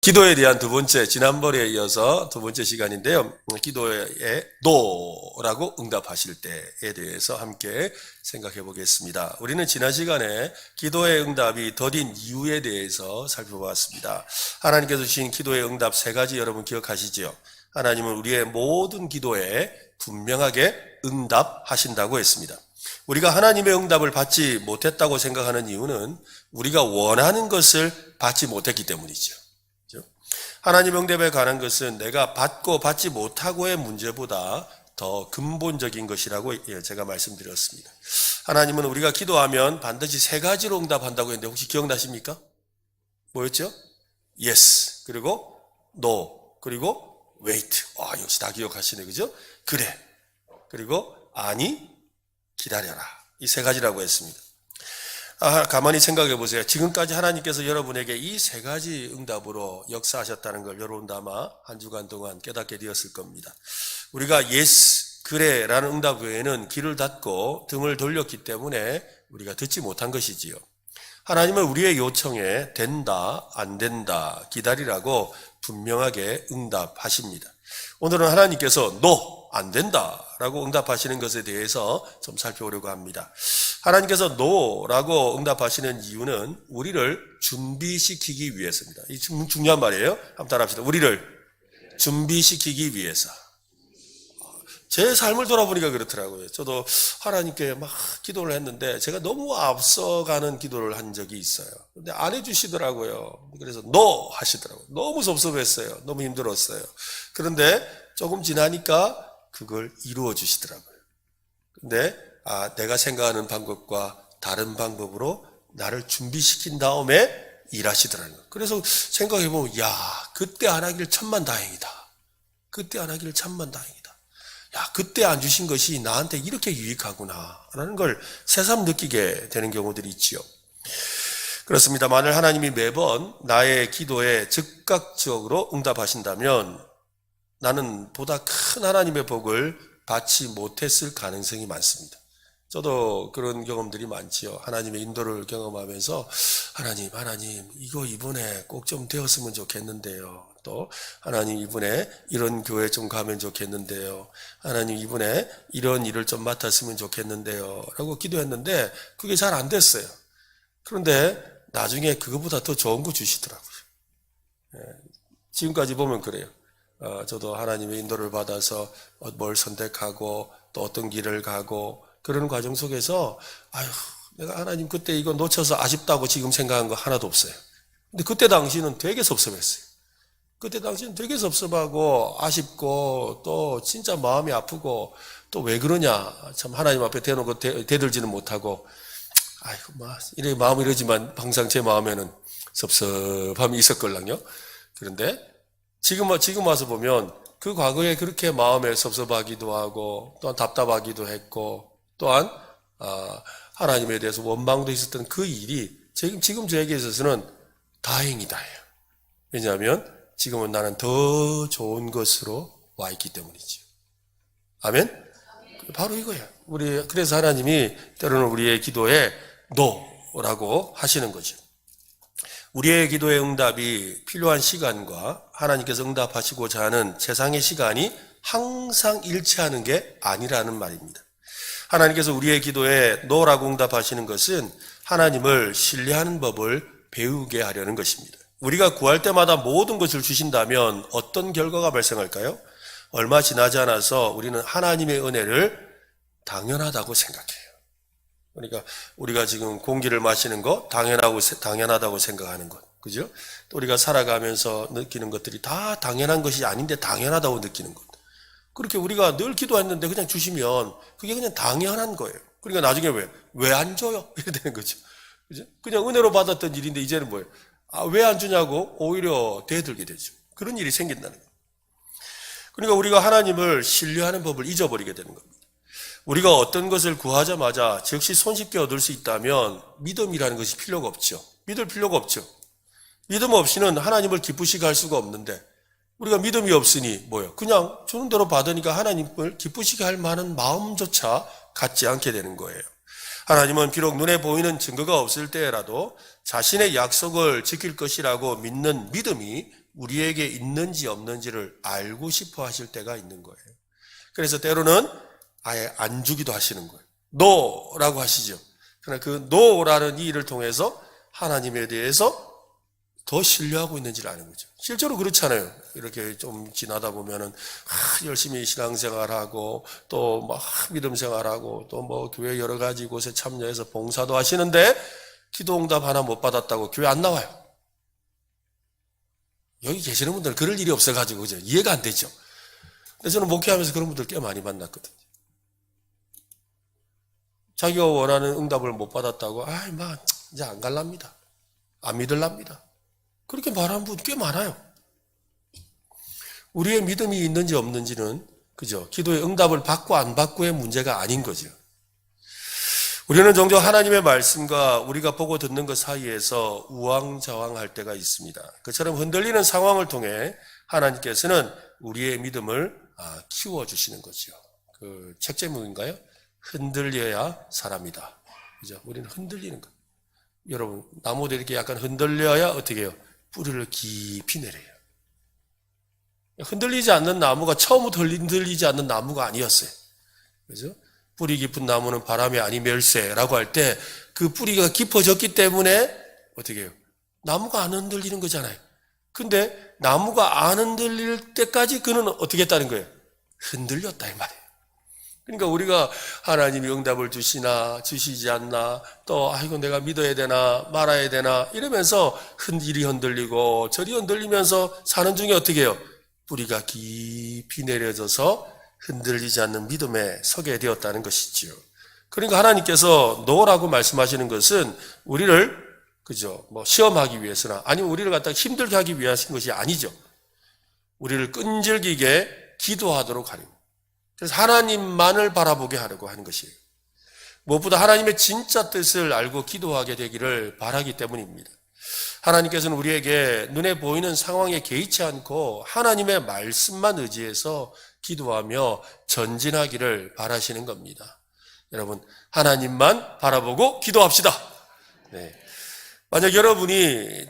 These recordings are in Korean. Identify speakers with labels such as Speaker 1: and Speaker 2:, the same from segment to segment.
Speaker 1: 기도에 대한 두 번째, 지난번에 이어서 두 번째 시간인데요. 기도에 노라고 응답하실 때에 대해서 함께 생각해 보겠습니다. 우리는 지난 시간에 기도의 응답이 더딘 이유에 대해서 살펴봤습니다. 하나님께서 주신 기도의 응답 세 가지 여러분 기억하시죠? 하나님은 우리의 모든 기도에 분명하게 응답하신다고 했습니다. 우리가 하나님의 응답을 받지 못했다고 생각하는 이유는 우리가 원하는 것을 받지 못했기 때문이죠. 하나님 응답에 관한 것은 내가 받고 받지 못하고의 문제보다 더 근본적인 것이라고 제가 말씀드렸습니다. 하나님은 우리가 기도하면 반드시 세 가지로 응답한다고 했는데 혹시 기억나십니까? 뭐였죠? Yes, 그리고 No, 그리고 Wait. 역시 다 기억하시네, 그죠? 그래, 그리고 아니, 기다려라. 이 세 가지라고 했습니다. 가만히 생각해 보세요. 지금까지 하나님께서 여러분에게 이 세 가지 응답으로 역사하셨다는 걸 여러분도 아마 한 주간 동안 깨닫게 되었을 겁니다. 우리가 yes, 그래 라는 응답 외에는 귀를 닫고 등을 돌렸기 때문에 우리가 듣지 못한 것이지요. 하나님은 우리의 요청에 된다, 안 된다, 기다리라고 분명하게 응답하십니다. 오늘은 하나님께서 no, 안 된다 라고 응답하시는 것에 대해서 좀 살펴보려고 합니다. 하나님께서 no라고 응답하시는 이유는 우리를 준비시키기 위해서입니다. 이 중요한 말이에요. 한번 따라합시다. 우리를 준비시키기 위해서. 제 삶을 돌아보니까 그렇더라고요. 저도 하나님께 막 기도를 했는데 제가 너무 앞서가는 기도를 한 적이 있어요. 근데 안 해주시더라고요. 그래서 no 하시더라고요. 너무 섭섭했어요. 너무 힘들었어요. 그런데 조금 지나니까 그걸 이루어 주시더라고요. 근데 내가 생각하는 방법과 다른 방법으로 나를 준비시킨 다음에 일하시더라고요. 그래서 생각해보면 그때 안 하길 천만다행이다. 그때 안 하길 천만다행이다. 그때 안 주신 것이 나한테 이렇게 유익하구나 라는 걸 새삼 느끼게 되는 경우들이 있지요. 그렇습니다. 만일 하나님이 매번 나의 기도에 즉각적으로 응답하신다면 나는 보다 큰 하나님의 복을 받지 못했을 가능성이 많습니다. 저도 그런 경험들이 많지요. 하나님의 인도를 경험하면서 하나님 이거 이번에 꼭 좀 되었으면 좋겠는데요. 또 하나님 이번에 이런 교회 좀 가면 좋겠는데요. 하나님 이번에 이런 일을 좀 맡았으면 좋겠는데요. 라고 기도했는데 그게 잘 안 됐어요. 그런데 나중에 그거보다 더 좋은 거 주시더라고요. 지금까지 보면 그래요. 저도 하나님의 인도를 받아서 뭘 선택하고 또 어떤 길을 가고 그런 과정 속에서 내가 하나님 그때 이거 놓쳐서 아쉽다고 지금 생각한 거 하나도 없어요. 근데 그때 당시는 되게 섭섭했어요. 그때 당시는 되게 섭섭하고 아쉽고 또 진짜 마음이 아프고 또 왜 그러냐 참 하나님 앞에 대놓고 대들지는 못하고 이래 마음이 이러지만 항상 제 마음에는 섭섭함이 있었걸랑요. 그런데 지금 와서 보면 그 과거에 그렇게 마음에 섭섭하기도 하고 또한 답답하기도 했고 또한 하나님에 대해서 원망도 있었던 그 일이 지금 저에게 있어서는 다행이다예요. 왜냐하면 지금은 나는 더 좋은 것으로 와 있기 때문이죠. 아멘? 바로 이거예요. 그래서 하나님이 때로는 우리의 기도에 no라고 하시는 거죠. 우리의 기도의 응답이 필요한 시간과 하나님께서 응답하시고자 하는 세상의 시간이 항상 일치하는 게 아니라는 말입니다. 하나님께서 우리의 기도에 no라고 응답하시는 것은 하나님을 신뢰하는 법을 배우게 하려는 것입니다. 우리가 구할 때마다 모든 것을 주신다면 어떤 결과가 발생할까요? 얼마 지나지 않아서 우리는 하나님의 은혜를 당연하다고 생각해요. 그러니까 우리가 지금 공기를 마시는 거 당연하다고 생각하는 것, 그죠? 또 우리가 살아가면서 느끼는 것들이 다 당연한 것이 아닌데 당연하다고 느끼는 것. 그렇게 우리가 늘 기도했는데 그냥 주시면 그게 그냥 당연한 거예요. 그러니까 나중에 왜 안 줘요? 이렇게 되는 거죠. 그죠? 그냥 은혜로 받았던 일인데 이제는 뭐예요? 왜 안 주냐고 오히려 대들게 되죠. 그런 일이 생긴다는 거예요. 그러니까 우리가 하나님을 신뢰하는 법을 잊어버리게 되는 겁니다. 우리가 어떤 것을 구하자마자 즉시 손쉽게 얻을 수 있다면 믿음이라는 것이 필요가 없죠. 믿을 필요가 없죠. 믿음 없이는 하나님을 기쁘시게 할 수가 없는데 우리가 믿음이 없으니 뭐예요? 그냥 주는 대로 받으니까 하나님을 기쁘시게 할 만한 마음조차 갖지 않게 되는 거예요. 하나님은 비록 눈에 보이는 증거가 없을 때라도 자신의 약속을 지킬 것이라고 믿는 믿음이 우리에게 있는지 없는지를 알고 싶어 하실 때가 있는 거예요. 그래서 때로는 아예 안 주기도 하시는 거예요. 노라고 하시죠. 그러나 그 노라는 이 일을 통해서 하나님에 대해서 더 신뢰하고 있는지를 아는 거죠. 실제로 그렇잖아요. 이렇게 좀 지나다 보면은 열심히 신앙생활하고 또 막 믿음 생활하고 또 뭐 교회 여러 가지 곳에 참여해서 봉사도 하시는데 기도응답 하나 못 받았다고 교회 안 나와요. 여기 계시는 분들은 그럴 일이 없어가지고 그죠? 이해가 안 되죠. 근데 저는 목회하면서 그런 분들 꽤 많이 만났거든요. 자기가 원하는 응답을 못 받았다고 이제 안 갈랍니다. 안 믿을랍니다. 그렇게 말하는 분 꽤 많아요. 우리의 믿음이 있는지 없는지는 그죠? 기도의 응답을 받고 안 받고의 문제가 아닌 거죠. 우리는 종종 하나님의 말씀과 우리가 보고 듣는 것 사이에서 우왕좌왕할 때가 있습니다. 그처럼 흔들리는 상황을 통해 하나님께서는 우리의 믿음을 키워주시는 거죠. 그 책 제목인가요? 흔들려야 사람이다. 그죠? 우리는 흔들리는 거. 여러분, 나무도 이렇게 약간 흔들려야 어떻게 해요? 뿌리를 깊이 내려요. 흔들리지 않는 나무가 처음부터 흔들리지 않는 나무가 아니었어요. 그죠? 뿌리 깊은 나무는 바람이 아니 멸세라고 할 때 그 뿌리가 깊어졌기 때문에 어떻게 해요? 나무가 안 흔들리는 거잖아요. 근데 나무가 안 흔들릴 때까지 그는 어떻게 했다는 거예요? 흔들렸다 이 말이에요. 그러니까 우리가 하나님이 응답을 주시나 주시지 않나 또 이거 내가 믿어야 되나 말아야 되나 이러면서 이리 흔들리고 저리 흔들리면서 사는 중에 어떻게 해요? 뿌리가 깊이 내려져서 흔들리지 않는 믿음에 서게 되었다는 것이지요. 그러니까 하나님께서 노라고 말씀하시는 것은 우리를 그죠? 뭐 시험하기 위해서나 아니면 우리를 갖다가 힘들게 하기 위하신 것이 아니죠. 우리를 끈질기게 기도하도록 하는 거예요. 그래서 하나님만을 바라보게 하려고 하는 것이에요. 무엇보다 하나님의 진짜 뜻을 알고 기도하게 되기를 바라기 때문입니다. 하나님께서는 우리에게 눈에 보이는 상황에 개의치 않고 하나님의 말씀만 의지해서 기도하며 전진하기를 바라시는 겁니다. 여러분, 하나님만 바라보고 기도합시다. 네. 만약 여러분이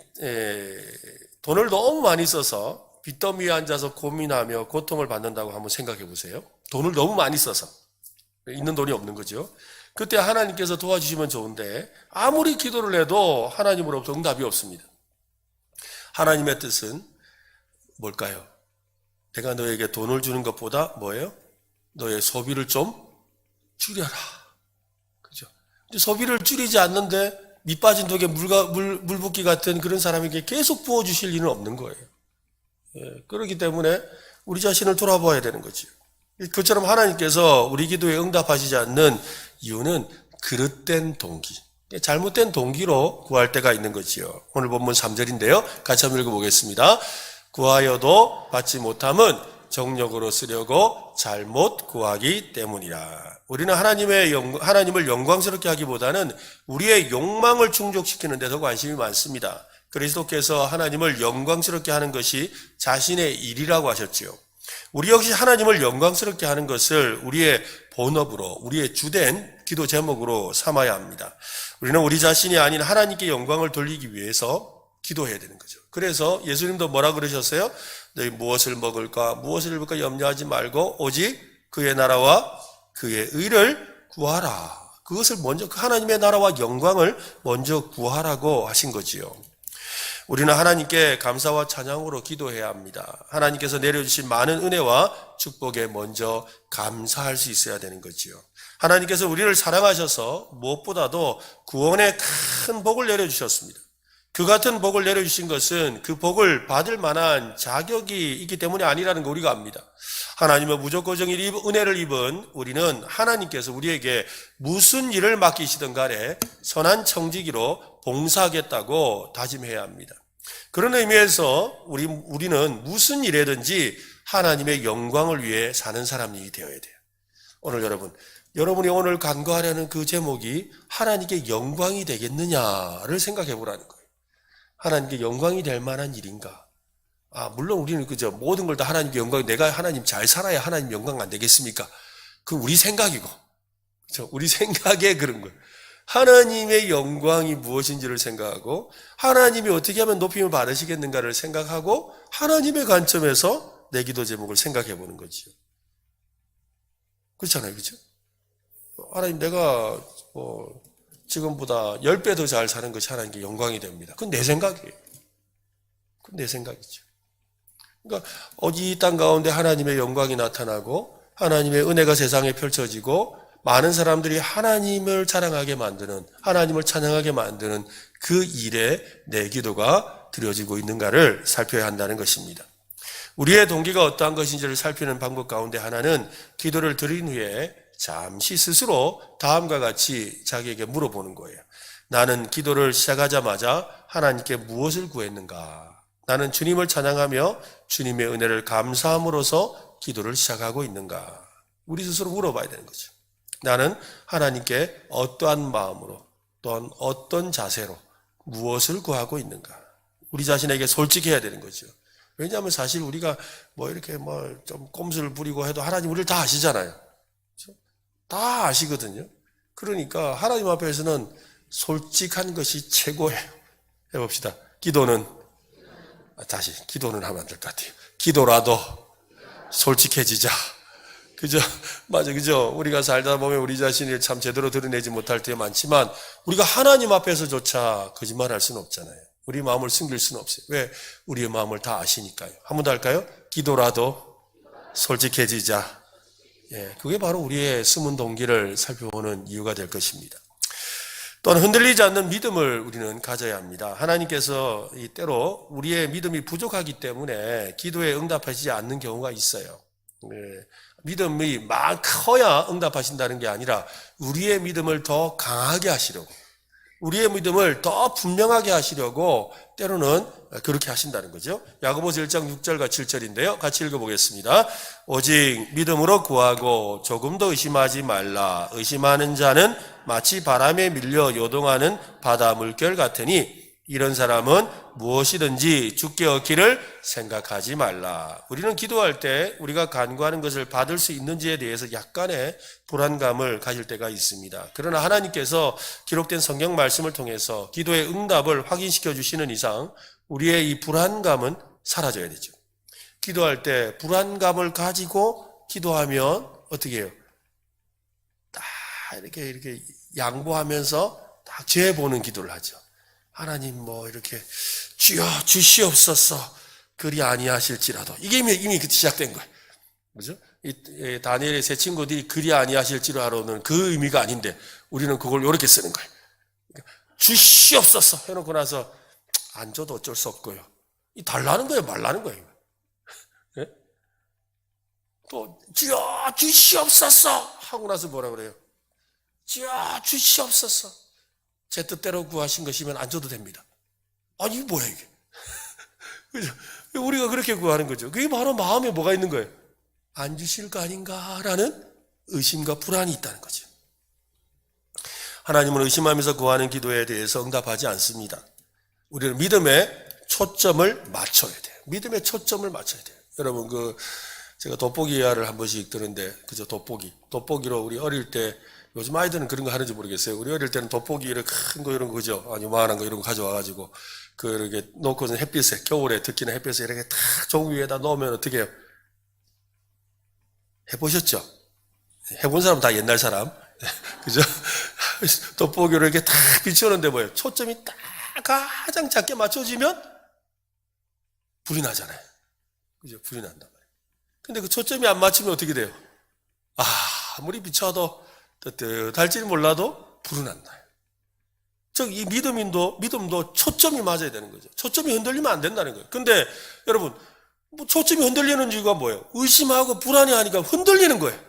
Speaker 1: 돈을 너무 많이 써서 빚더미에 앉아서 고민하며 고통을 받는다고 한번 생각해 보세요. 돈을 너무 많이 써서 있는 돈이 없는 거죠. 그때 하나님께서 도와주시면 좋은데 아무리 기도를 해도 하나님으로부터 응답이 없습니다. 하나님의 뜻은 뭘까요? 내가 너에게 돈을 주는 것보다 뭐예요? 너의 소비를 좀 줄여라. 그죠? 소비를 줄이지 않는데 밑 빠진 독에 물 붓기 같은 그런 사람에게 계속 부어주실 일은 없는 거예요. 그렇기 때문에 우리 자신을 돌아봐야 되는 거죠. 그처럼 하나님께서 우리 기도에 응답하시지 않는 이유는 그릇된 동기, 잘못된 동기로 구할 때가 있는 거지요. 오늘 본문 3절인데요. 같이 한번 읽어보겠습니다. 구하여도 받지 못함은 정욕으로 쓰려고 잘못 구하기 때문이라. 우리는 하나님을 영광스럽게 하기보다는 우리의 욕망을 충족시키는 데 더 관심이 많습니다. 그리스도께서 하나님을 영광스럽게 하는 것이 자신의 일이라고 하셨지요. 우리 역시 하나님을 영광스럽게 하는 것을 우리의 본업으로, 우리의 주된 기도 제목으로 삼아야 합니다. 우리는 우리 자신이 아닌 하나님께 영광을 돌리기 위해서 기도해야 되는 거죠. 그래서 예수님도 뭐라 그러셨어요? 너희 무엇을 먹을까, 무엇을 입을까 염려하지 말고 오직 그의 나라와 그의 의를 구하라. 그것을 먼저, 하나님의 나라와 영광을 먼저 구하라고 하신 거지요. 우리는 하나님께 감사와 찬양으로 기도해야 합니다. 하나님께서 내려주신 많은 은혜와 축복에 먼저 감사할 수 있어야 되는 거지요. 하나님께서 우리를 사랑하셔서 무엇보다도 구원의 큰 복을 내려주셨습니다. 그 같은 복을 내려주신 것은 그 복을 받을 만한 자격이 있기 때문이 아니라는 거 우리가 압니다. 하나님의 무조건적인 은혜를 입은 우리는 하나님께서 우리에게 무슨 일을 맡기시든 간에 선한 청지기로 봉사하겠다고 다짐해야 합니다. 그런 의미에서 우리는 무슨 일이든지 하나님의 영광을 위해 사는 사람이 되어야 돼요. 오늘 여러분이 오늘 간구하려는 그 제목이 하나님께 영광이 되겠느냐를 생각해 보라는 거예요. 하나님께 영광이 될 만한 일인가? 물론 우리는 그저 모든 걸 다 하나님께 영광, 내가 하나님 잘 살아야 하나님 영광 안 되겠습니까? 그건 우리 생각이고, 그렇죠? 우리 생각에 그런 거예요. 하나님의 영광이 무엇인지를 생각하고 하나님이 어떻게 하면 높임을 받으시겠는가를 생각하고 하나님의 관점에서 내 기도 제목을 생각해 보는 거지요. 그렇잖아요. 그렇죠? 하나님 내가 지금보다 10배 더 잘 사는 것이 하나님께 영광이 됩니다. 그건 내 생각이에요. 그건 내 생각이죠. 그러니까 이 땅 가운데 하나님의 영광이 나타나고 하나님의 은혜가 세상에 펼쳐지고 많은 사람들이 하나님을 자랑하게 만드는, 하나님을 찬양하게 만드는 그 일에 내 기도가 드려지고 있는가를 살펴야 한다는 것입니다. 우리의 동기가 어떠한 것인지를 살피는 방법 가운데 하나는 기도를 드린 후에 잠시 스스로 다음과 같이 자기에게 물어보는 거예요. 나는 기도를 시작하자마자 하나님께 무엇을 구했는가? 나는 주님을 찬양하며 주님의 은혜를 감사함으로써 기도를 시작하고 있는가? 우리 스스로 물어봐야 되는 거죠. 나는 하나님께 어떠한 마음으로 또한 어떤 자세로 무엇을 구하고 있는가? 우리 자신에게 솔직해야 되는 거죠. 왜냐하면 사실 우리가 이렇게 좀 꼼수를 부리고 해도 하나님 우리를 다 아시잖아요. 다 아시거든요. 그러니까 하나님 앞에서는 솔직한 것이 최고예요. 해봅시다. 기도는 하면 안 될 것 같아요. 기도라도 솔직해지자. 그죠? 맞아, 그죠? 우리가 살다 보면 우리 자신을 참 제대로 드러내지 못할 때 많지만 우리가 하나님 앞에서조차 거짓말할 수는 없잖아요. 우리 마음을 숨길 수는 없어요. 왜? 우리의 마음을 다 아시니까요. 한 번 더 할까요? 기도라도 솔직해지자. 예, 그게 바로 우리의 숨은 동기를 살펴보는 이유가 될 것입니다. 또한 흔들리지 않는 믿음을 우리는 가져야 합니다. 하나님께서 때로 우리의 믿음이 부족하기 때문에 기도에 응답하시지 않는 경우가 있어요. 예, 믿음이 막 커야 응답하신다는 게 아니라 우리의 믿음을 더 강하게 하시려고, 우리의 믿음을 더 분명하게 하시려고 때로는 그렇게 하신다는 거죠. 야고보서 1장 6절과 7절인데요. 같이 읽어보겠습니다. 오직 믿음으로 구하고 조금도 의심하지 말라. 의심하는 자는 마치 바람에 밀려 요동하는 바다 물결 같으니 이런 사람은 무엇이든지 주께 얻기를 생각하지 말라. 우리는 기도할 때 우리가 간구하는 것을 받을 수 있는지에 대해서 약간의 불안감을 가질 때가 있습니다. 그러나 하나님께서 기록된 성경 말씀을 통해서 기도의 응답을 확인시켜 주시는 이상 우리의 이 불안감은 사라져야 되죠. 기도할 때 불안감을 가지고 기도하면 어떻게 해요? 딱 이렇게 양보하면서 딱 재보는 기도를 하죠. 하나님 이렇게 주여 주시옵소서 그리 아니하실지라도 이게 이미 시작된 거예요. 그죠? 이 다니엘의 세 친구들이 그리 아니하실지라도는 그 의미가 아닌데 우리는 그걸 이렇게 쓰는 거예요. 그러니까 주시옵소서 해놓고 나서 안 줘도 어쩔 수 없고요. 이 달라는 거예요, 말라는 거예요. 네? 또 주여 주시옵소서 하고 나서 뭐라 그래요? 주여 주시옵소서. 제 뜻대로 구하신 것이면 안 줘도 됩니다. 아니, 이게 뭐야, 이게? 그죠? 우리가 그렇게 구하는 거죠. 그게 바로 마음에 뭐가 있는 거예요? 안 주실 거 아닌가라는 의심과 불안이 있다는 거죠. 하나님을 의심하면서 구하는 기도에 대해서 응답하지 않습니다. 우리는 믿음에 초점을 맞춰야 돼요. 믿음에 초점을 맞춰야 돼요. 여러분, 제가 돋보기 이야를 한 번씩 듣는데, 그죠? 돋보기로 우리 어릴 때 요즘 아이들은 그런 거 하는지 모르겠어요. 우리 어릴 때는 돋보기를 큰 거 이런 거 그죠? 아니 요만한 거 이런 거 가져와가지고 이렇게 놓고서 햇빛에 겨울에 특히나 햇빛에 이렇게 탁 종 위에다 놓으면 어떻게 해요? 해보셨죠? 해본 사람 다 옛날 사람, 그죠? 돋보기로 이렇게 탁 비추는데 뭐예요? 초점이 딱 가장 작게 맞춰지면 불이 나잖아요. 그죠? 불이 난단 말이에요. 근데 그 초점이 안 맞추면 어떻게 돼요? 아무리 비춰도 뜨뜻할지 몰라도 불은 안 나요. 즉, 이 믿음도 초점이 맞아야 되는 거죠. 초점이 흔들리면 안 된다는 거예요. 근데 여러분, 초점이 흔들리는 이유가 뭐예요? 의심하고 불안해하니까 흔들리는 거예요.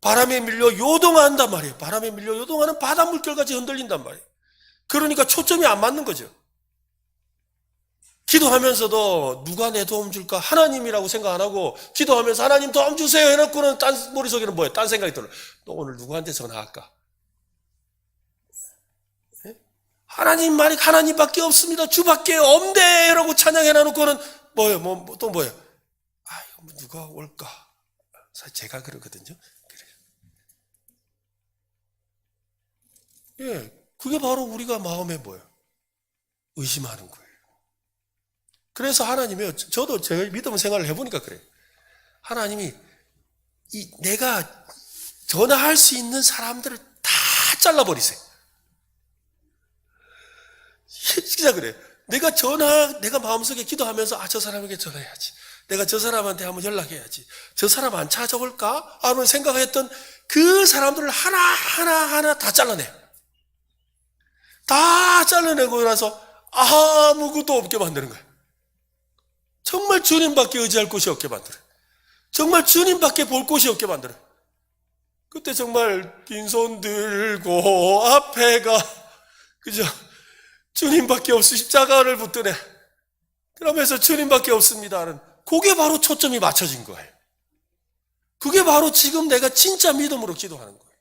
Speaker 1: 바람에 밀려 요동한단 말이에요. 바람에 밀려 요동하는 바다 물결같이 흔들린단 말이에요. 그러니까 초점이 안 맞는 거죠. 기도하면서도 누가 내 도움 줄까? 하나님이라고 생각 안 하고 기도하면서 하나님 도움 주세요 해놓고는 머릿속에는 뭐예요? 딴 생각이 들어요. 너 오늘 누구한테 전화할까? 네? 하나님밖에 없습니다. 주밖에 없네 라고 찬양해놔놓고는 뭐예요? 또 뭐예요? 이거 누가 올까? 사실 제가 그러거든요. 예, 그게 바로 우리가 마음에 뭐예요? 의심하는 거예요. 그래서 하나님이, 저도 제가 믿음 생활을 해보니까 그래요. 하나님이 내가 전화할 수 있는 사람들을 다 잘라버리세요. 진짜 그래. 내가 마음속에 기도하면서, 저 사람에게 전화해야지. 내가 저 사람한테 한번 연락해야지. 저 사람 안 찾아올까? 하는 생각했던 그 사람들을 하나하나 다 잘라내. 다 잘라내고 나서 아무것도 없게 만드는 거야. 정말 주님밖에 의지할 곳이 없게 만들어. 정말 주님밖에 볼 곳이 없게 만들어. 그때 정말 빈손 들고 앞에가 그죠? 주님밖에 없어 십자가를 붙드네. 그러면서 주님밖에 없습니다는 그게 바로 초점이 맞춰진 거예요. 그게 바로 지금 내가 진짜 믿음으로 기도하는 거예요.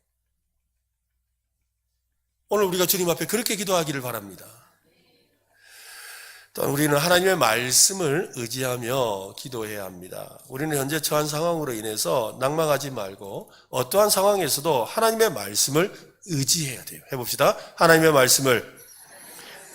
Speaker 1: 오늘 우리가 주님 앞에 그렇게 기도하기를 바랍니다. 또한 우리는 하나님의 말씀을 의지하며 기도해야 합니다. 우리는 현재 처한 상황으로 인해서 낙망하지 말고 어떠한 상황에서도 하나님의 말씀을 의지해야 돼요. 해봅시다. 하나님의 말씀을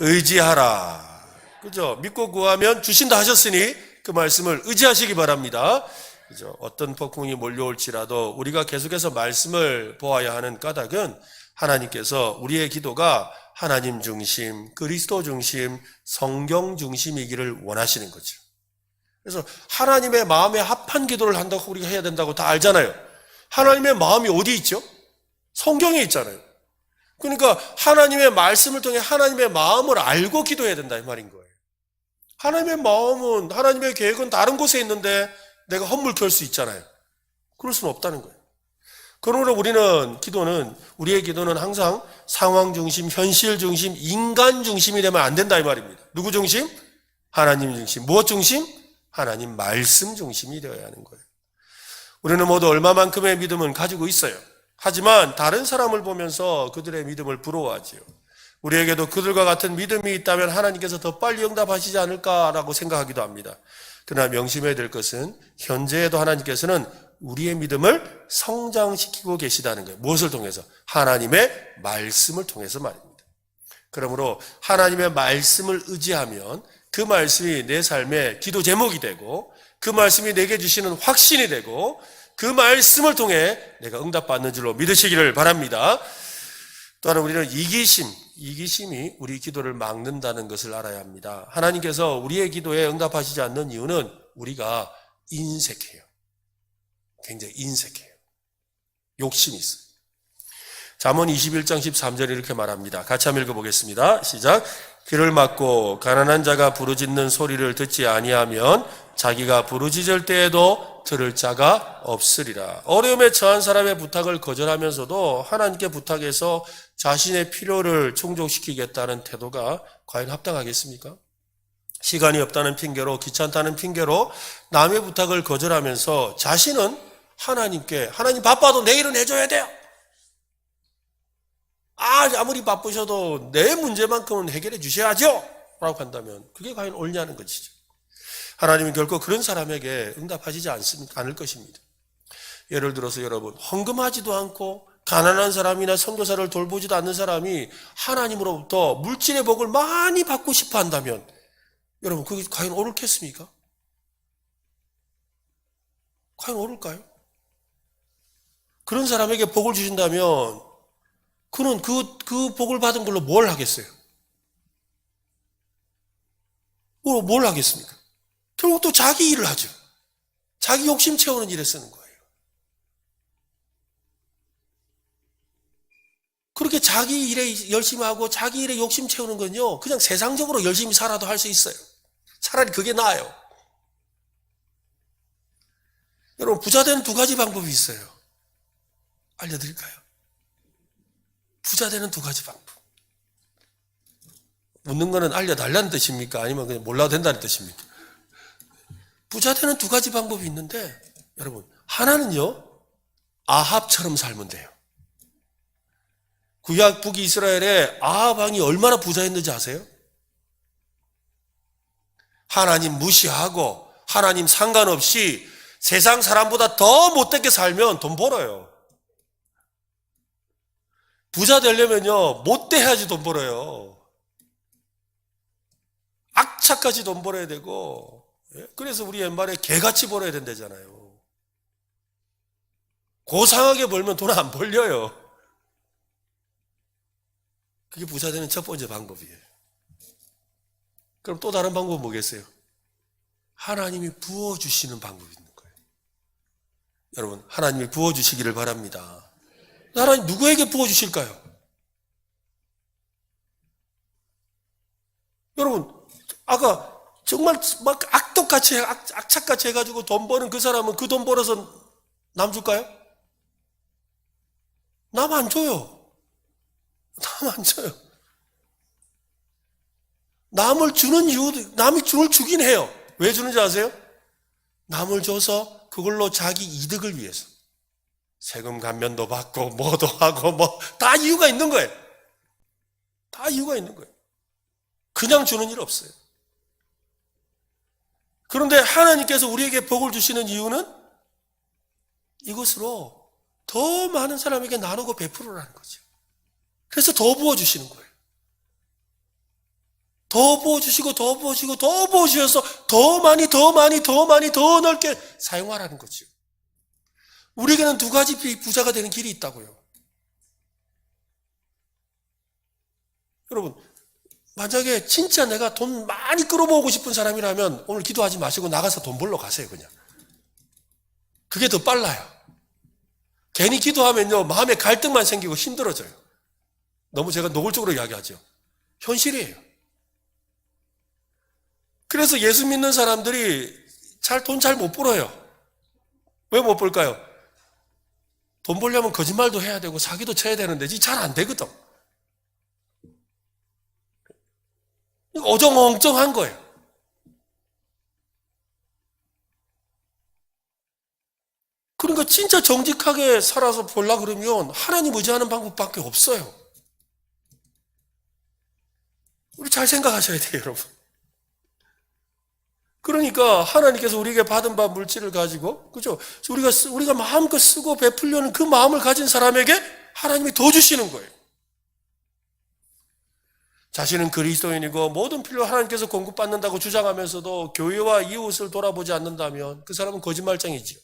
Speaker 1: 의지하라. 그죠? 믿고 구하면 주신다 하셨으니 그 말씀을 의지하시기 바랍니다. 그죠? 어떤 폭풍이 몰려올지라도 우리가 계속해서 말씀을 보아야 하는 까닭은 하나님께서 우리의 기도가 하나님 중심, 그리스도 중심, 성경 중심이기를 원하시는 거죠. 그래서 하나님의 마음에 합한 기도를 한다고 우리가 해야 된다고 다 알잖아요. 하나님의 마음이 어디 있죠? 성경에 있잖아요. 그러니까 하나님의 말씀을 통해 하나님의 마음을 알고 기도해야 된다 이 말인 거예요. 하나님의 마음은, 하나님의 계획은 다른 곳에 있는데 내가 헛물 켤 수 있잖아요. 그럴 수는 없다는 거예요. 그러므로 우리의 기도는 항상 상황 중심, 현실 중심, 인간 중심이 되면 안 된다 이 말입니다. 누구 중심? 하나님 중심. 무엇 중심? 하나님 말씀 중심이 되어야 하는 거예요. 우리는 모두 얼마만큼의 믿음은 가지고 있어요. 하지만 다른 사람을 보면서 그들의 믿음을 부러워하지요. 우리에게도 그들과 같은 믿음이 있다면 하나님께서 더 빨리 응답하시지 않을까라고 생각하기도 합니다. 그러나 명심해야 될 것은 현재에도 하나님께서는 우리의 믿음을 성장시키고 계시다는 거예요. 무엇을 통해서? 하나님의 말씀을 통해서 말입니다. 그러므로 하나님의 말씀을 의지하면 그 말씀이 내 삶의 기도 제목이 되고 그 말씀이 내게 주시는 확신이 되고 그 말씀을 통해 내가 응답받는 줄로 믿으시기를 바랍니다. 또한 우리는 이기심이 우리 기도를 막는다는 것을 알아야 합니다. 하나님께서 우리의 기도에 응답하시지 않는 이유는 우리가 인색해요. 굉장히 인색해요. 욕심이 있어요. 잠언 21장 13절에 이렇게 말합니다. 같이 한번 읽어보겠습니다. 시작. 귀를 막고 가난한 자가 부르짖는 소리를 듣지 아니하면 자기가 부르짖을 때에도 들을 자가 없으리라. 어려움에 처한 사람의 부탁을 거절하면서도 하나님께 부탁해서 자신의 필요를 충족시키겠다는 태도가 과연 합당하겠습니까? 시간이 없다는 핑계로, 귀찮다는 핑계로 남의 부탁을 거절하면서 자신은 하나님 바빠도 내일은 해줘야 돼요. 아무리 바쁘셔도 내 문제만큼은 해결해 주셔야죠 라고 한다면 그게 과연 옳냐는 것이죠. 하나님은 결코 그런 사람에게 응답하시지 않을 것입니다. 예를 들어서 여러분, 헌금하지도 않고 가난한 사람이나 선교사를 돌보지도 않는 사람이 하나님으로부터 물질의 복을 많이 받고 싶어 한다면 여러분, 그게 과연 옳겠습니까? 과연 옳을까요? 그런 사람에게 복을 주신다면 그는 그 복을 받은 걸로 뭘 하겠어요? 뭘 하겠습니까? 결국 또 자기 일을 하죠. 자기 욕심 채우는 일에 쓰는 거예요. 그렇게 자기 일에 열심히 하고 자기 일에 욕심 채우는 건요, 그냥 세상적으로 열심히 살아도 할 수 있어요. 차라리 그게 나아요. 여러분, 부자 되는 두 가지 방법이 있어요. 알려드릴까요? 부자 되는 두 가지 방법. 묻는 거는 알려달라는 뜻입니까? 아니면 그냥 몰라도 된다는 뜻입니까? 부자 되는 두 가지 방법이 있는데, 여러분, 하나는요, 아합처럼 살면 돼요. 구약 북이스라엘에 아합 왕이 얼마나 부자였는지 아세요? 하나님 무시하고 하나님 상관없이 세상 사람보다 더 못되게 살면 돈 벌어요. 부자 되려면요, 못돼 해야지 돈 벌어요. 악착같이 돈 벌어야 되고, 그래서 우리 옛말에 개같이 벌어야 된다잖아요. 고상하게 벌면 돈 안 벌려요. 그게 부자 되는 첫 번째 방법이에요. 그럼 또 다른 방법은 뭐겠어요? 하나님이 부어주시는 방법이 있는 거예요. 여러분, 하나님이 부어주시기를 바랍니다. 하나님 누구에게 부어주실까요? 여러분, 아까 정말 막 악독같이, 악착같이 해가지고 돈 버는 그 사람은 그 돈 벌어서 남 줄까요? 남 안 줘요. 남 안 줘요. 남을 주는 이유도, 남이 줄 주긴 해요. 왜 주는지 아세요? 남을 줘서 그걸로 자기 이득을 위해서. 세금 감면도 받고, 뭐도 하고, 다 이유가 있는 거예요. 다 이유가 있는 거예요. 그냥 주는 일 없어요. 그런데 하나님께서 우리에게 복을 주시는 이유는 이것으로 더 많은 사람에게 나누고 베풀으라는 거죠. 그래서 더 부어주시는 거예요. 더 부어주시고 더 부어주시고 더 부어주셔서 더 많이 더 많이 더 많이 더 넓게 사용하라는 거죠. 우리에게는 두 가지 부자가 되는 길이 있다고요. 여러분, 만약에 진짜 내가 돈 많이 끌어모으고 싶은 사람이라면 오늘 기도하지 마시고 나가서 돈 벌러 가세요, 그냥. 그게 더 빨라요. 괜히 기도하면요, 마음에 갈등만 생기고 힘들어져요. 너무 제가 노골적으로 이야기하죠. 현실이에요. 그래서 예수 믿는 사람들이 돈 잘 못 벌어요. 왜 못 벌까요? 돈 벌려면 거짓말도 해야 되고 사기도 쳐야 되는데 잘 안 되거든. 어정쩡한 거예요. 그러니까 진짜 정직하게 살아서 벌라 그러면 하나님 의지하는 방법밖에 없어요. 우리 잘 생각하셔야 돼요, 여러분. 그러니까 하나님께서 우리에게 받은 바 물질을 가지고, 그죠? 우리가 마음껏 쓰고 베풀려는 그 마음을 가진 사람에게 하나님이 더 주시는 거예요. 자신은 그리스도인이고 모든 필요 하나님께서 공급받는다고 주장하면서도 교회와 이웃을 돌아보지 않는다면 그 사람은 거짓말쟁이지요.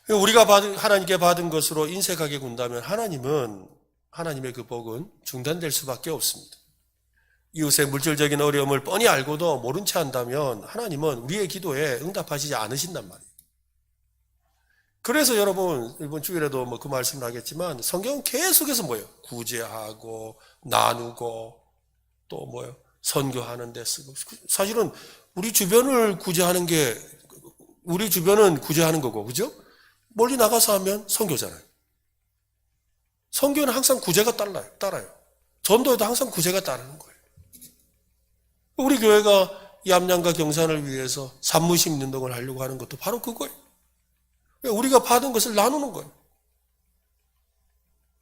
Speaker 1: 우리가 하나님께 받은 것으로 인색하게 군다면 하나님의 그 복은 중단될 수밖에 없습니다. 이웃의 물질적인 어려움을 뻔히 알고도 모른 채 한다면 하나님은 우리의 기도에 응답하시지 않으신단 말이에요. 그래서 여러분, 이번 주일에도 그 말씀을 하겠지만 성경은 계속해서 뭐예요? 구제하고 나누고 또 뭐예요? 선교하는 데 쓰고. 사실은 우리 주변은 구제하는 거고, 그죠? 멀리 나가서 하면 선교잖아요. 선교는 항상 구제가 따라요. 전도에도 항상 구제가 따르는 거예요. 우리 교회가 얌양과 경산을 위해서 산무심 운동을 하려고 하는 것도 바로 그거예요. 우리가 받은 것을 나누는 거예요.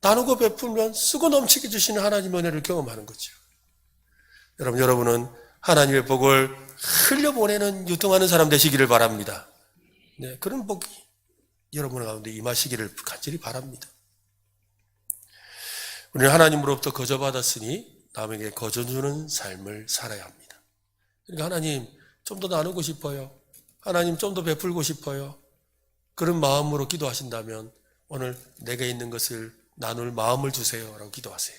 Speaker 1: 나누고 베풀면 쓰고 넘치게 주시는 하나님의 은혜를 경험하는 거죠. 여러분은 하나님의 복을 흘려보내는 유통하는 사람 되시기를 바랍니다. 네, 그런 복이 여러분 가운데 임하시기를 간절히 바랍니다. 우리는 하나님으로부터 거저받았으니 남에게 거저주는 삶을 살아야 합니다. 그러니까 하나님 좀 더 나누고 싶어요. 하나님 좀 더 베풀고 싶어요. 그런 마음으로 기도하신다면 오늘 내게 있는 것을 나눌 마음을 주세요 라고 기도하세요.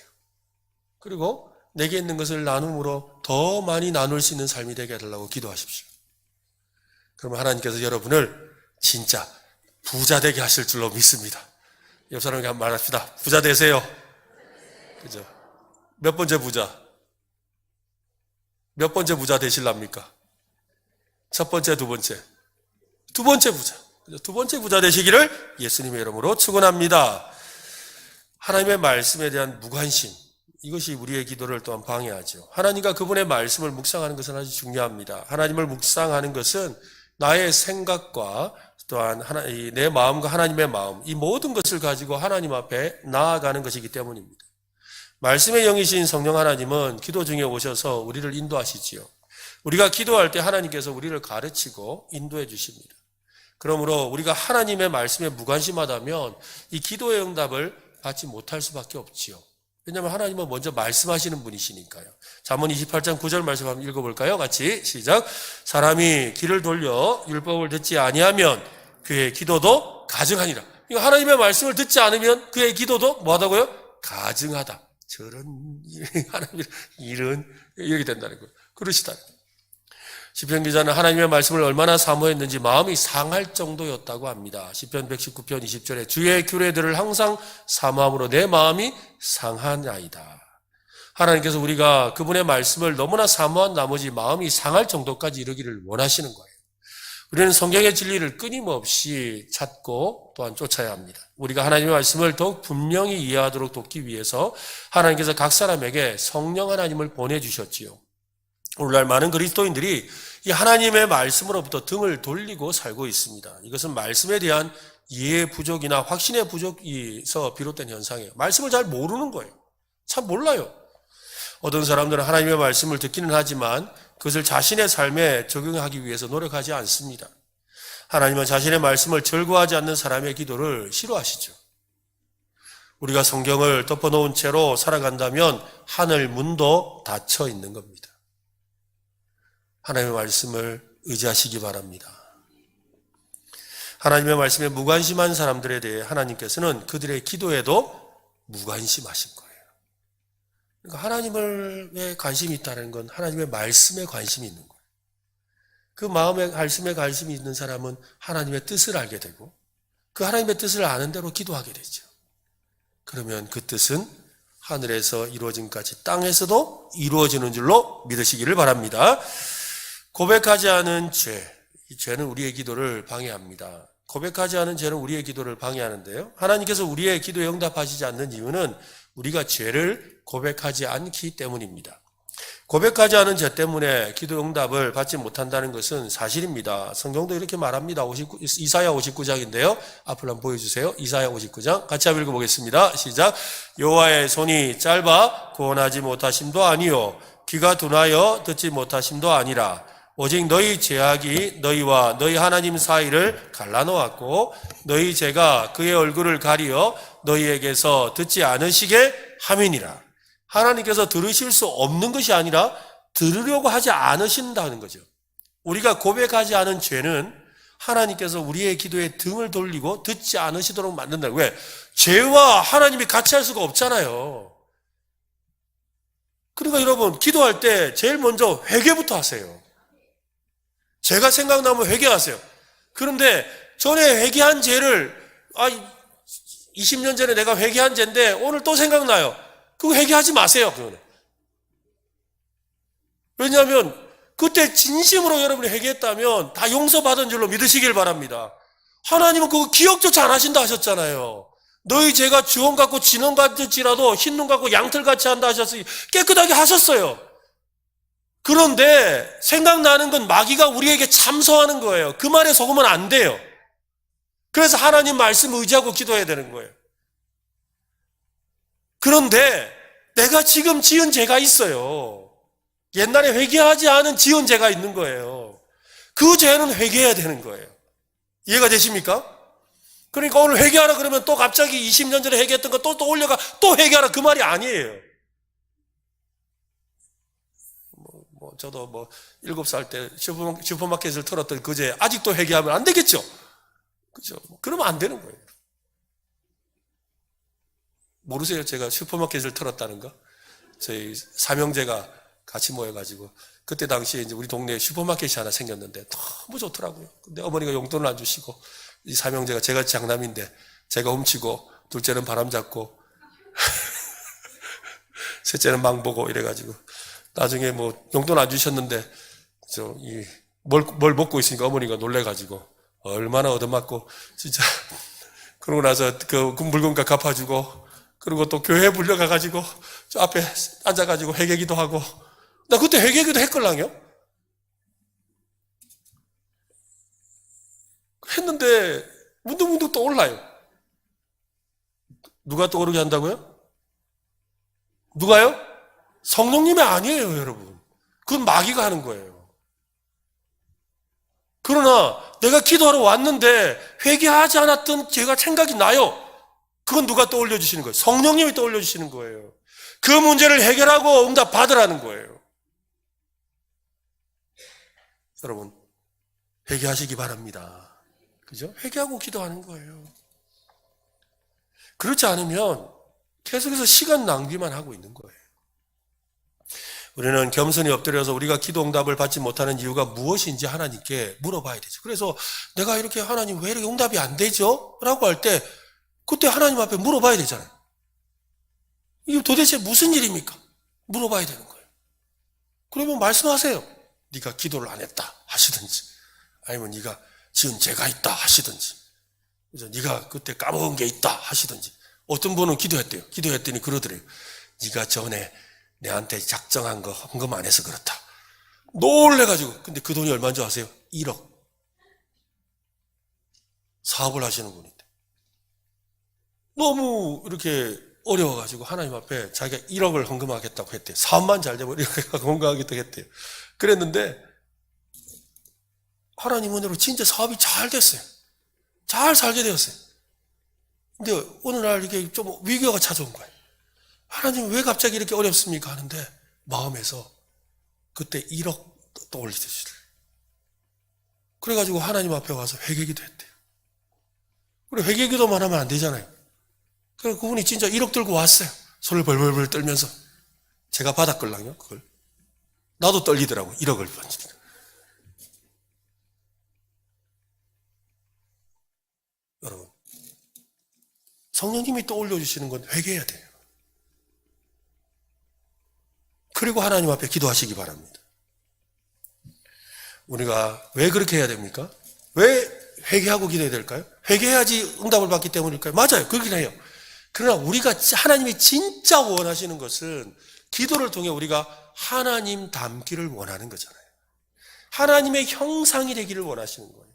Speaker 1: 그리고 내게 있는 것을 나눔으로 더 많이 나눌 수 있는 삶이 되게 해달라고 기도하십시오. 그러면 하나님께서 여러분을 진짜 부자 되게 하실 줄로 믿습니다. 옆 사람에게 한번 말합시다. 부자 되세요. 그죠? 몇 번째 부자? 몇 번째 부자 되실랍니까? 첫 번째, 두 번째. 두 번째 부자. 두 번째 부자 되시기를 예수님의 이름으로 축원합니다. 하나님의 말씀에 대한 무관심, 이것이 우리의 기도를 또한 방해하죠. 하나님과 그분의 말씀을 묵상하는 것은 아주 중요합니다. 하나님을 묵상하는 것은 나의 생각과 또한 내 마음과 하나님의 마음, 이 모든 것을 가지고 하나님 앞에 나아가는 것이기 때문입니다. 말씀의 영이신 성령 하나님은 기도 중에 오셔서 우리를 인도하시지요. 우리가 기도할 때 하나님께서 우리를 가르치고 인도해 주십니다. 그러므로 우리가 하나님의 말씀에 무관심하다면 이 기도의 응답을 받지 못할 수밖에 없지요. 왜냐하면 하나님은 먼저 말씀하시는 분이시니까요. 잠언 28장 9절 말씀 한번 읽어볼까요? 같이 시작. 사람이 귀를 돌려 율법을 듣지 아니하면 그의 기도도 가증하니라. 그러니까 하나님의 말씀을 듣지 않으면 그의 기도도 뭐하다고요? 가증하다. 저런 하나님의 일은 이렇게 된다는 거예요. 그러시다. 시편 기자는 하나님의 말씀을 얼마나 사모했는지 마음이 상할 정도였다고 합니다. 시편 119편 20절에 주의 규례들을 항상 사모함으로 내 마음이 상하나이다. 하나님께서 우리가 그분의 말씀을 너무나 사모한 나머지 마음이 상할 정도까지 이르기를 원하시는 거예요. 우리는 성경의 진리를 끊임없이 찾고 또한 쫓아야 합니다. 우리가 하나님의 말씀을 더욱 분명히 이해하도록 돕기 위해서 하나님께서 각 사람에게 성령 하나님을 보내주셨지요. 오늘날 많은 그리스도인들이 이 하나님의 말씀으로부터 등을 돌리고 살고 있습니다. 이것은 말씀에 대한 이해의 부족이나 확신의 부족에서 비롯된 현상이에요. 말씀을 잘 모르는 거예요. 참 몰라요. 어떤 사람들은 하나님의 말씀을 듣기는 하지만 그것을 자신의 삶에 적용하기 위해서 노력하지 않습니다. 하나님은 자신의 말씀을 절거하지 않는 사람의 기도를 싫어하시죠. 우리가 성경을 덮어놓은 채로 살아간다면 하늘 문도 닫혀 있는 겁니다. 하나님의 말씀을 의지하시기 바랍니다. 하나님의 말씀에 무관심한 사람들에 대해 하나님께서는 그들의 기도에도 무관심하신 거예요. 그러니까 하나님에 관심이 있다는 건 하나님의 말씀에 관심이 있는 거예요. 그 마음에 말씀에 관심이 있는 사람은 하나님의 뜻을 알게 되고 그 하나님의 뜻을 아는 대로 기도하게 되죠. 그러면 그 뜻은 하늘에서 이루어짐까지 땅에서도 이루어지는 줄로 믿으시기를 바랍니다. 고백하지 않은 죄, 이 죄는 우리의 기도를 방해합니다. 고백하지 않은 죄는 우리의 기도를 방해하는데요. 하나님께서 우리의 기도에 응답하시지 않는 이유는 우리가 죄를 고백하지 않기 때문입니다. 고백하지 않은 죄 때문에 기도 응답을 받지 못한다는 것은 사실입니다. 성경도 이렇게 말합니다. 이사야 59장인데요. 앞으로 한번 보여주세요. 이사야 59장 같이 한번 읽어보겠습니다. 시작. 여호와의 손이 짧아 구원하지 못하심도 아니요 귀가 둔하여 듣지 못하심도 아니라 오직 너희 죄악이 너희와 너희 하나님 사이를 갈라놓았고 너희 죄가 그의 얼굴을 가리어 너희에게서 듣지 않으시게 함이니라. 하나님께서 들으실 수 없는 것이 아니라 들으려고 하지 않으신다는 거죠. 우리가 고백하지 않은 죄는 하나님께서 우리의 기도에 등을 돌리고 듣지 않으시도록 만든다. 왜? 죄와 하나님이 같이 할 수가 없잖아요. 그러니까 여러분 기도할 때 제일 먼저 회개부터 하세요. 죄가 생각나면 회개하세요. 그런데 전에 회개한 죄를 20년 전에 내가 회개한 죄인데 오늘 또 생각나요. 그거 회개하지 마세요. 그거는. 왜냐하면 그때 진심으로 여러분이 회개했다면 다 용서받은 줄로 믿으시길 바랍니다. 하나님은 그거 기억조차 안 하신다 하셨잖아요. 너희 죄가 주홍 같고 진홍 같을지라도 흰눈 같고 양털같이 한다 하셨으니 깨끗하게 하셨어요. 그런데 생각나는 건 마귀가 우리에게 참소하는 거예요. 그 말에 속으면 안 돼요. 그래서 하나님 말씀 의지하고 기도해야 되는 거예요. 그런데 내가 지금 지은 죄가 있어요. 옛날에 회개하지 않은 지은 죄가 있는 거예요. 그 죄는 회개해야 되는 거예요. 이해가 되십니까? 그러니까 오늘 회개하라 그러면 또 갑자기 20년 전에 회개했던 거 또 올려가 또 회개하라 그 말이 아니에요. 저도 7살 때 슈퍼마켓을 털었던 그제 아직도 회개하면 안 되겠죠? 그죠? 그러면 안 되는 거예요. 모르세요? 제가 슈퍼마켓을 털었다는 거? 저희 삼형제가 같이 모여가지고 그때 당시에 이제 우리 동네에 슈퍼마켓이 하나 생겼는데 너무 좋더라고요. 근데 어머니가 용돈을 안 주시고 이 삼형제가 제가 장남인데 제가 훔치고 둘째는 바람 잡고 셋째는 망보고 이래가지고 나중에 용돈 안 주셨는데 뭘 먹고 있으니까 어머니가 놀래가지고 얼마나 얻어맞고 진짜 그러고 나서 그 물건값 갚아주고 그리고 또 교회 불려가가지고 저 앞에 앉아가지고 회개기도 하고 나 그때 회개기도 했걸랑요. 했는데 문득문득 떠올라요. 누가 떠오르게 한다고요? 누가요? 성령님이 아니에요, 여러분. 그건 마귀가 하는 거예요. 그러나 내가 기도하러 왔는데 회개하지 않았던 제가 생각이 나요. 그건 누가 떠올려 주시는 거예요? 성령님이 떠올려 주시는 거예요. 그 문제를 해결하고 응답 받으라는 거예요. 여러분, 회개하시기 바랍니다. 그죠? 회개하고 기도하는 거예요. 그렇지 않으면 계속해서 시간 낭비만 하고 있는 거예요. 우리는 겸손히 엎드려서 우리가 기도 응답을 받지 못하는 이유가 무엇인지 하나님께 물어봐야 되죠. 그래서 내가 이렇게 하나님 왜 이렇게 응답이 안 되죠? 라고 할 때 그때 하나님 앞에 물어봐야 되잖아요. 이게 도대체 무슨 일입니까? 물어봐야 되는 거예요. 그러면 말씀하세요. 네가 기도를 안 했다 하시든지, 아니면 네가 지은 죄가 있다 하시든지, 그래서 네가 그때 까먹은 게 있다 하시든지. 어떤 분은 기도했대요. 기도했더니 그러더래요. 네가 전에 내한테 작정한 거 헌금 안 해서 그렇다. 놀래가지고. 근데 그 돈이 얼마인 줄 아세요? 1억. 사업을 하시는 분인데 너무 이렇게 어려워가지고 하나님 앞에 자기가 1억을 헌금하겠다고 했대요. 사업만 잘 되면 이렇게 헌금하겠다고 했대요. 그랬는데 하나님 은혜로 진짜 사업이 잘 됐어요. 잘 살게 되었어요. 근데 어느 날 이게 좀 위기가 찾아온 거예요. 하나님 왜 갑자기 이렇게 어렵습니까? 하는데 마음에서 그때 1억 떠올리시더래요. 그래가지고 하나님 앞에 와서 회개기도 했대요. 그래, 회개기도만 하면 안 되잖아요. 그래서 그분이 진짜 1억 들고 왔어요. 손을 벌벌벌 떨면서. 제가 받았걸랑요, 그걸. 나도 떨리더라고, 1억을 받으니까. 여러분, 성령님이 떠올려 주시는 건 회개해야 돼요. 그리고 하나님 앞에 기도하시기 바랍니다. 우리가 왜 그렇게 해야 됩니까? 왜 회개하고 기도해야 될까요? 회개해야지 응답을 받기 때문일까요? 맞아요. 그렇긴 해요. 그러나 우리가 하나님이 진짜 원하시는 것은 기도를 통해 우리가 하나님 닮기를 원하는 거잖아요. 하나님의 형상이 되기를 원하시는 거예요.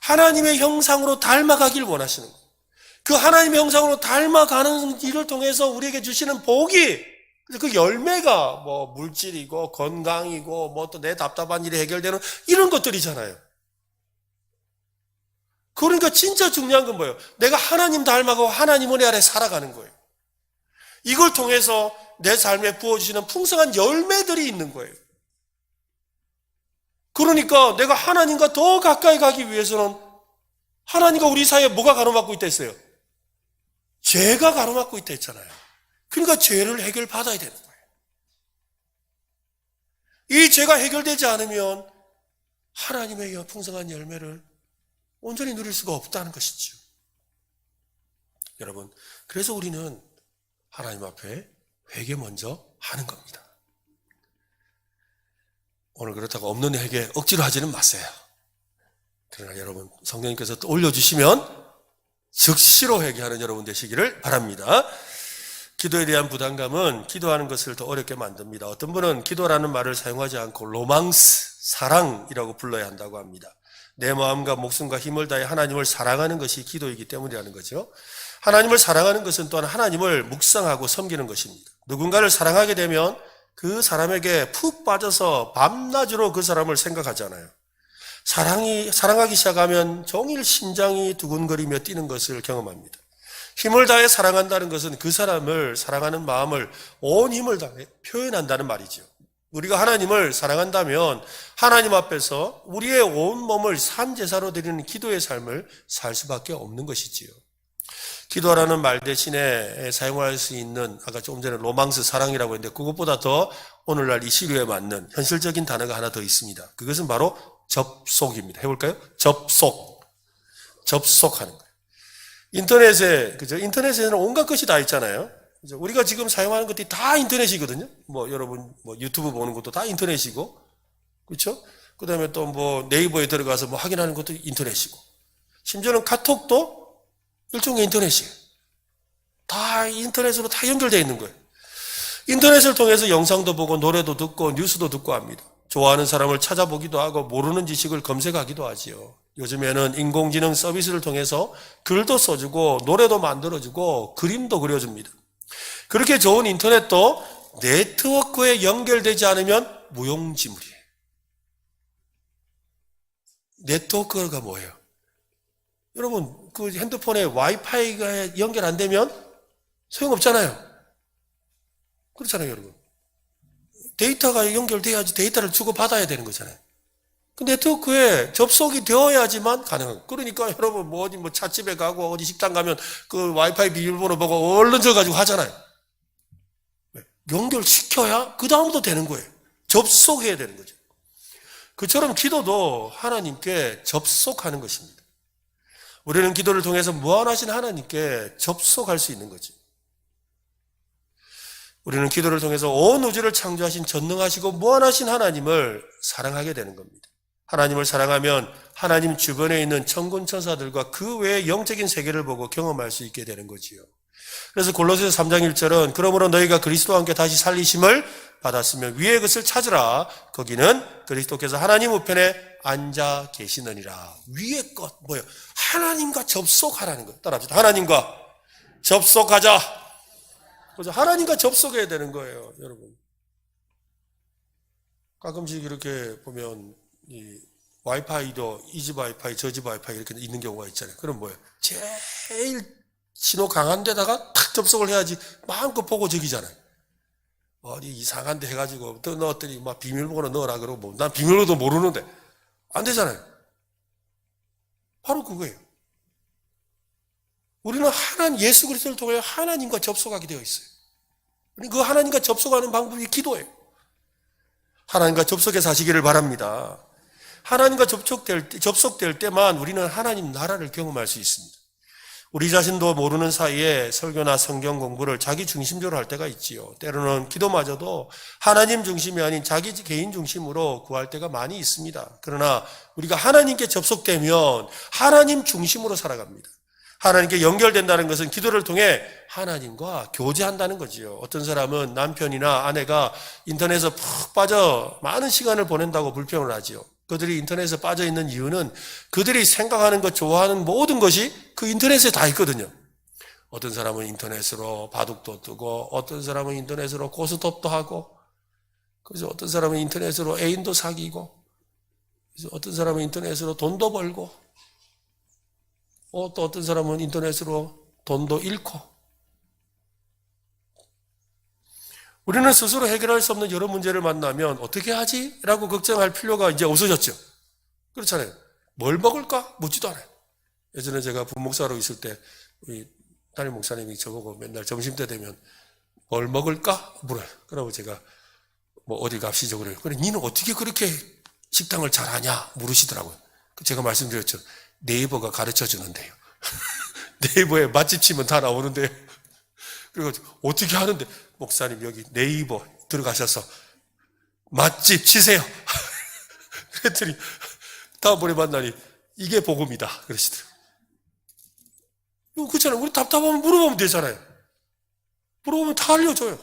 Speaker 1: 하나님의 형상으로 닮아가길 원하시는 거예요. 그 하나님의 형상으로 닮아가는 일을 통해서 우리에게 주시는 복이, 그 열매가 뭐 물질이고 건강이고 뭐 또 내 답답한 일이 해결되는 이런 것들이잖아요. 그러니까 진짜 중요한 건 뭐예요? 내가 하나님 닮아가고 하나님 은혜 아래 살아가는 거예요. 이걸 통해서 내 삶에 부어주시는 풍성한 열매들이 있는 거예요. 그러니까 내가 하나님과 더 가까이 가기 위해서는 하나님과 우리 사이에 뭐가 가로막고 있다 했어요? 죄가 가로막고 있다 했잖아요. 그러니까 죄를 해결받아야 되는 거예요. 이 죄가 해결되지 않으면 하나님의 풍성한 열매를 온전히 누릴 수가 없다는 것이죠. 여러분, 그래서 우리는 하나님 앞에 회개 먼저 하는 겁니다. 오늘 그렇다고 없는 회개 억지로 하지는 마세요. 그러나 여러분, 성령님께서 또 올려주시면 즉시로 회개하는 여러분 되시기를 바랍니다. 기도에 대한 부담감은 기도하는 것을 더 어렵게 만듭니다. 어떤 분은 기도라는 말을 사용하지 않고 로망스, 사랑이라고 불러야 한다고 합니다. 내 마음과 목숨과 힘을 다해 하나님을 사랑하는 것이 기도이기 때문이라는 거죠. 하나님을 사랑하는 것은 또한 하나님을 묵상하고 섬기는 것입니다. 누군가를 사랑하게 되면 그 사람에게 푹 빠져서 밤낮으로 그 사람을 생각하잖아요. 사랑하기 시작하면 종일 심장이 두근거리며 뛰는 것을 경험합니다. 힘을 다해 사랑한다는 것은 그 사람을 사랑하는 마음을 온 힘을 다해 표현한다는 말이죠. 우리가 하나님을 사랑한다면 하나님 앞에서 우리의 온 몸을 산제사로 드리는 기도의 삶을 살 수밖에 없는 것이지요. 기도라는 말 대신에 사용할 수 있는, 아까 조금 전에 로망스, 사랑이라고 했는데 그것보다 더 오늘날 이 시류에 맞는 현실적인 단어가 하나 더 있습니다. 그것은 바로 접속입니다. 해볼까요? 접속하는 거예요. 인터넷에, 그죠? 인터넷에는 온갖 것이 다 있잖아요. 그죠? 우리가 지금 사용하는 것들이 다 인터넷이거든요. 뭐 여러분 뭐 유튜브 보는 것도 다 인터넷이고, 그렇죠? 그 다음에 또 뭐 네이버에 들어가서 뭐 확인하는 것도 인터넷이고, 심지어는 카톡도 일종의 인터넷이에요. 다 인터넷으로 다 연결되어 있는 거예요. 인터넷을 통해서 영상도 보고 노래도 듣고 뉴스도 듣고 합니다. 좋아하는 사람을 찾아보기도 하고 모르는 지식을 검색하기도 하지요. 요즘에는 인공지능 서비스를 통해서 글도 써주고 노래도 만들어주고 그림도 그려줍니다. 그렇게 좋은 인터넷도 네트워크에 연결되지 않으면 무용지물이에요. 네트워크가 뭐예요? 여러분, 그 핸드폰에 와이파이가 연결 안 되면 소용없잖아요. 그렇잖아요, 여러분. 데이터가 연결돼야지 데이터를 주고받아야 되는 거잖아요. 그 네트워크에 접속이 되어야지만 가능한. 그러니까 여러분, 뭐 어디 뭐 찻집에 가고 어디 식당 가면 그 와이파이 비밀번호 보고 얼른 져가지고 하잖아요. 연결시켜야 그 다음부터 되는 거예요. 접속해야 되는 거죠. 그처럼 기도도 하나님께 접속하는 것입니다. 우리는 기도를 통해서 무한하신 하나님께 접속할 수 있는 거죠. 우리는 기도를 통해서 온 우주를 창조하신 전능하시고 무한하신 하나님을 사랑하게 되는 겁니다. 하나님을 사랑하면 하나님 주변에 있는 천군 천사들과 그 외의 영적인 세계를 보고 경험할 수 있게 되는 거지요. 그래서 골로새서 3장 1절은 그러므로 너희가 그리스도와 함께 다시 살리심을 받았으면 위의 것을 찾으라. 거기는 그리스도께서 하나님 우편에 앉아 계시느니라. 위의 것 뭐예요? 하나님과 접속하라는 것. 따라합시다. 하나님과 접속하자. 그래서 하나님과 접속해야 되는 거예요, 여러분. 가끔씩 이렇게 보면 이 와이파이도 이 집 와이파이, 저 집 와이파이 이렇게 있는 경우가 있잖아요. 그럼 뭐예요? 제일 신호 강한 데다가 탁 접속을 해야지 마음껏 보고 저기잖아요. 어디 이상한 데 해가지고 또 넣었더니 막 비밀번호 넣으라 그러고 뭐 난 비밀번호도 모르는데 안 되잖아요. 바로 그거예요. 우리는 예수 그리스도를 통해 하나님과 접속하게 되어 있어요. 그 하나님과 접속하는 방법이 기도예요. 하나님과 접속해서 하시기를 바랍니다. 하나님과 접속될 때만 우리는 하나님 나라를 경험할 수 있습니다. 우리 자신도 모르는 사이에 설교나 성경 공부를 자기 중심적으로 할 때가 있지요. 때로는 기도마저도 하나님 중심이 아닌 자기 개인 중심으로 구할 때가 많이 있습니다. 그러나 우리가 하나님께 접속되면 하나님 중심으로 살아갑니다. 하나님께 연결된다는 것은 기도를 통해 하나님과 교제한다는 거지요. 어떤 사람은 남편이나 아내가 인터넷에 푹 빠져 많은 시간을 보낸다고 불평을 하지요. 그들이 인터넷에 빠져 있는 이유는 그들이 생각하는 것, 좋아하는 모든 것이 그 인터넷에 다 있거든요. 어떤 사람은 인터넷으로 바둑도 뜨고, 어떤 사람은 인터넷으로 고스톱도 하고, 그래서 어떤 사람은 인터넷으로 애인도 사귀고, 그래서 어떤 사람은 인터넷으로 돈도 벌고, 또 어떤 사람은 인터넷으로 돈도 잃고. 우리는 스스로 해결할 수 없는 여러 문제를 만나면 어떻게 하지? 라고 걱정할 필요가 이제 없어졌죠. 그렇잖아요. 뭘 먹을까? 묻지도 않아요. 예전에 제가 부목사로 있을 때 우리 담임 목사님이 저보고 맨날 점심때 되면 뭘 먹을까? 물어요. 그러고 제가 뭐 어디 갑시죠? 그래요. 그래, 니는 어떻게 그렇게 식당을 잘 아냐? 물으시더라고요. 제가 말씀드렸죠. 네이버가 가르쳐 주는데요. 네이버에 맛집 치면 다 나오는데요. 그리고 어떻게 하는데? 목사님 여기 네이버 들어가셔서 맛집 치세요. 그랬더니 다음번에 만나니 이게 복음이다 그러시더라고요. 그렇잖아요. 우리 답답하면 물어보면 되잖아요. 물어보면 다 알려줘요.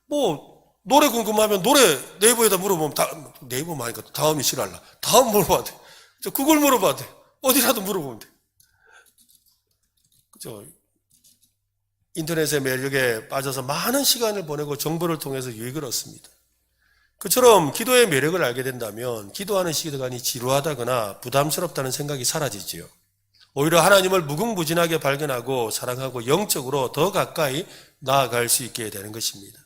Speaker 1: 뭐 노래 궁금하면 노래 네이버에다 물어보면 네이버만 하니까 다음이 싫어할라. 다음 물어봐야 돼. 그걸 물어봐야 돼. 어디라도 물어보면 돼. 그죠? 인터넷의 매력에 빠져서 많은 시간을 보내고 정보를 통해서 유익을 얻습니다. 그처럼 기도의 매력을 알게 된다면 기도하는 시간이 지루하다거나 부담스럽다는 생각이 사라지지요. 오히려 하나님을 무궁무진하게 발견하고 사랑하고 영적으로 더 가까이 나아갈 수 있게 되는 것입니다.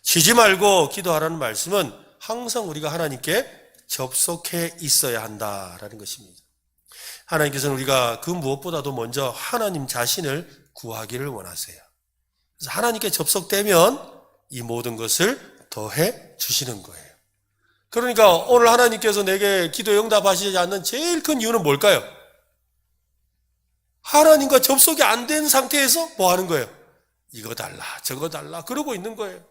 Speaker 1: 쉬지 말고 기도하라는 말씀은 항상 우리가 하나님께 접속해 있어야 한다라는 것입니다. 하나님께서는 우리가 그 무엇보다도 먼저 하나님 자신을 구하기를 원하세요. 그래서 하나님께 접속되면 이 모든 것을 더해 주시는 거예요. 그러니까 오늘 하나님께서 내게 기도 응답하시지 않는 제일 큰 이유는 뭘까요? 하나님과 접속이 안 된 상태에서 뭐 하는 거예요? 이거 달라, 저거 달라, 그러고 있는 거예요.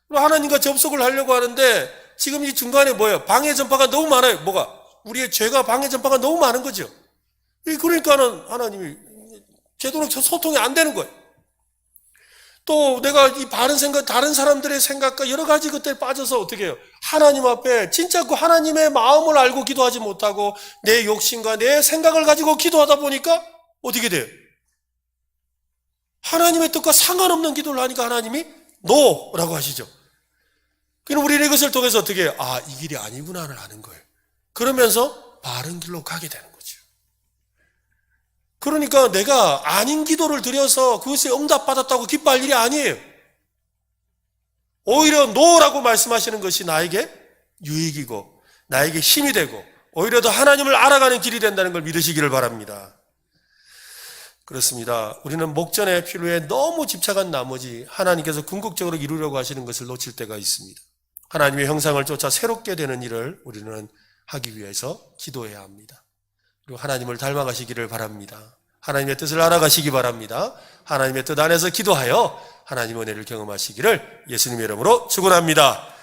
Speaker 1: 하나님과 접속을 하려고 하는데 지금 이 중간에 뭐예요? 방해 전파가 너무 많아요. 뭐가? 우리의 죄가 방해 전파가 너무 많은 거죠. 그러니까는 하나님이 제대로 소통이 안 되는 거예요. 또 내가 이 바른 생각, 다른 사람들의 생각과 여러 가지 것들에 빠져서 어떻게 해요? 하나님 앞에 진짜 그 하나님의 마음을 알고 기도하지 못하고 내 욕심과 내 생각을 가지고 기도하다 보니까 어떻게 돼요? 하나님의 뜻과 상관없는 기도를 하니까 하나님이 노라고 하시죠. 그럼 우리는 이것을 통해서 어떻게 이 길이 아니구나를 아는 거예요. 그러면서 바른 길로 가게 되는 거죠. 그러니까 내가 아닌 기도를 드려서 그것에 응답받았다고 기뻐할 일이 아니에요. 오히려 노라고 말씀하시는 것이 나에게 유익이고 나에게 힘이 되고 오히려 더 하나님을 알아가는 길이 된다는 걸 믿으시기를 바랍니다. 그렇습니다. 우리는 목전의 필요에 너무 집착한 나머지 하나님께서 궁극적으로 이루려고 하시는 것을 놓칠 때가 있습니다. 하나님의 형상을 쫓아 새롭게 되는 일을 우리는 하기 위해서 기도해야 합니다. 그리고 하나님을 닮아가시기를 바랍니다. 하나님의 뜻을 알아가시기 바랍니다. 하나님의 뜻 안에서 기도하여 하나님의 은혜를 경험하시기를 예수님의 이름으로 축원합니다.